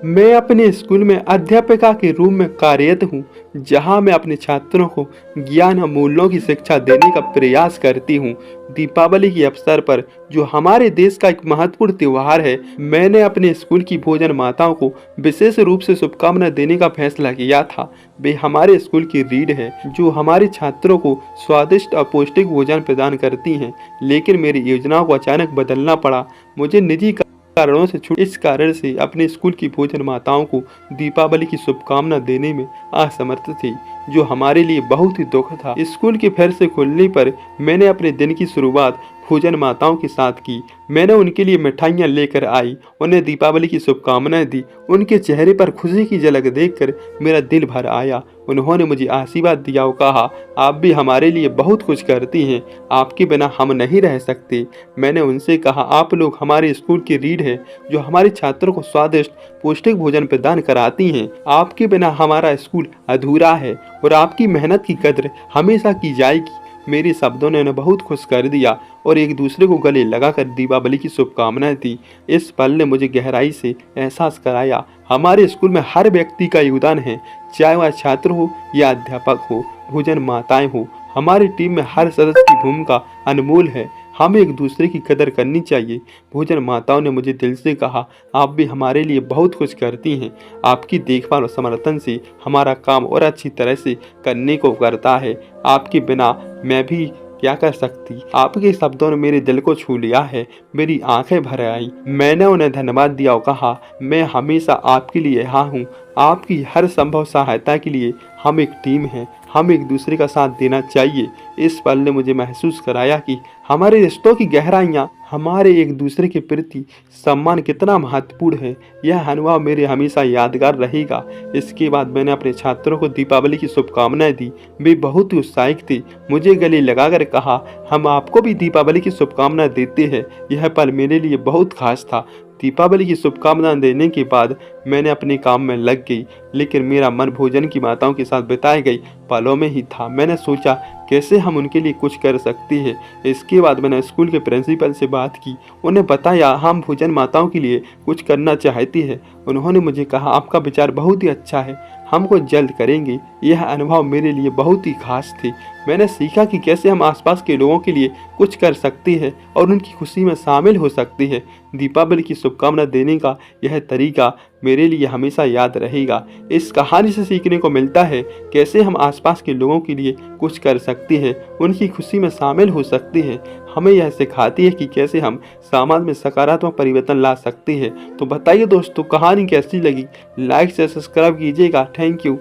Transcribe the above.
मैं अपने स्कूल में अध्यापिका के रूप में कार्यरत हूँ, जहाँ मैं अपने छात्रों को ज्ञान और मूल्यों की शिक्षा देने का प्रयास करती हूँ। दीपावली के अवसर पर, जो हमारे देश का एक महत्वपूर्ण त्योहार है, मैंने अपने स्कूल की भोजन माताओं को विशेष रूप से शुभकामनाएं देने का फैसला किया था। वे हमारे स्कूल की रीढ़ है, जो हमारे छात्रों को स्वादिष्ट और पौष्टिक भोजन प्रदान करती हैं। लेकिन मेरी योजनाओं को अचानक बदलना पड़ा। मुझे निजी कारणों से छूट इस कारण से अपने स्कूल की भोजन माताओं को दीपावली की शुभकामना देने में असमर्थ थी, जो हमारे लिए बहुत ही दुख था। स्कूल के फिर से खुलने पर मैंने अपने दिन की शुरुआत भोजन माताओं के साथ की। मैंने उनके लिए मिठाइयाँ लेकर आई, उन्हें दीपावली की शुभकामनाएं दी। उनके चेहरे पर खुशी की झलक देखकर मेरा दिल भर आया। उन्होंने मुझे आशीर्वाद दिया और कहा, आप भी हमारे लिए बहुत कुछ करती हैं, आपके बिना हम नहीं रह सकते। मैंने उनसे कहा, आप लोग हमारे स्कूल की रीढ़ है, जो हमारे छात्रों को स्वादिष्ट पौष्टिक भोजन प्रदान कराती हैं। आपके बिना हमारा स्कूल अधूरा है और आपकी मेहनत की कद्र हमेशा की जाएगी। मेरे शब्दों ने उन्हें बहुत खुश कर दिया और एक दूसरे को गले लगाकर दीपावली की शुभकामनाएं दी। इस पल ने मुझे गहराई से एहसास कराया, हमारे स्कूल में हर व्यक्ति का योगदान है, चाहे वह छात्र हो या अध्यापक हो, भोजन माताएं हो। हमारी टीम में हर सदस्य की भूमिका अनमोल है। हमें एक दूसरे की कदर करनी चाहिए। भोजन माताओं ने मुझे दिल से कहा, आप भी हमारे लिए बहुत कुछ करती हैं। आपकी देखभाल और समर्थन से हमारा काम और अच्छी तरह से करने को करता है। आपके बिना मैं भी क्या कर सकती। आपके शब्दों ने मेरे दिल को छू लिया है। मेरी आंखें भर आई। मैंने उन्हें धन्यवाद दिया और कहा, मैं हमेशा आपके लिए यहाँ हूँ। आपकी हर संभव सहायता के लिए हम एक टीम हैं। हम एक दूसरे का साथ देना चाहिए। इस पल ने मुझे महसूस कराया कि हमारे रिश्तों की गहराइयाँ, हमारे एक दूसरे के प्रति सम्मान कितना महत्वपूर्ण है। यह अनुभव मेरे हमेशा यादगार रहेगा। इसके बाद मैंने अपने छात्रों को दीपावली की शुभकामनाएं दी। वे बहुत ही उत्साहित थे। मुझे गले लगाकर कहा, हम आपको भी दीपावली की शुभकामनाएं देते हैं। यह पल मेरे लिए बहुत खास था। दीपावली की शुभकामनाएं देने के बाद मैंने अपने काम में लग गई, लेकिन मेरा मन भोजन की माताओं के साथ बिताए गई पलों में ही था। मैंने सोचा कैसे हम उनके लिए कुछ कर सकते हैं। इसके बाद मैंने स्कूल के प्रिंसिपल से बात की, उन्हें बताया हम भोजन माताओं के लिए कुछ करना चाहते हैं। उन्होंने मुझे कहा, आपका विचार बहुत ही अच्छा है, हम कुछ जल्द करेंगे। यह अनुभव मेरे लिए बहुत ही खास थे। मैंने सीखा कि कैसे हम आसपास के लोगों के लिए कुछ कर सकते हैं और उनकी खुशी में शामिल हो सकते हैं। दीपावली की शुभकामना देने का यह तरीका मेरे लिए हमेशा याद रहेगा। इस कहानी से सीखने को मिलता है कैसे हम आसपास के लोगों के लिए कुछ कर सकते हैं, उनकी खुशी में शामिल हो सकते हैं। हमें यह सिखाती है कि कैसे हम समाज में सकारात्मक परिवर्तन ला सकते हैं। तो बताइए दोस्तों, कहानी कैसी लगी? लाइक से सब्सक्राइब कीजिएगा। Thank you.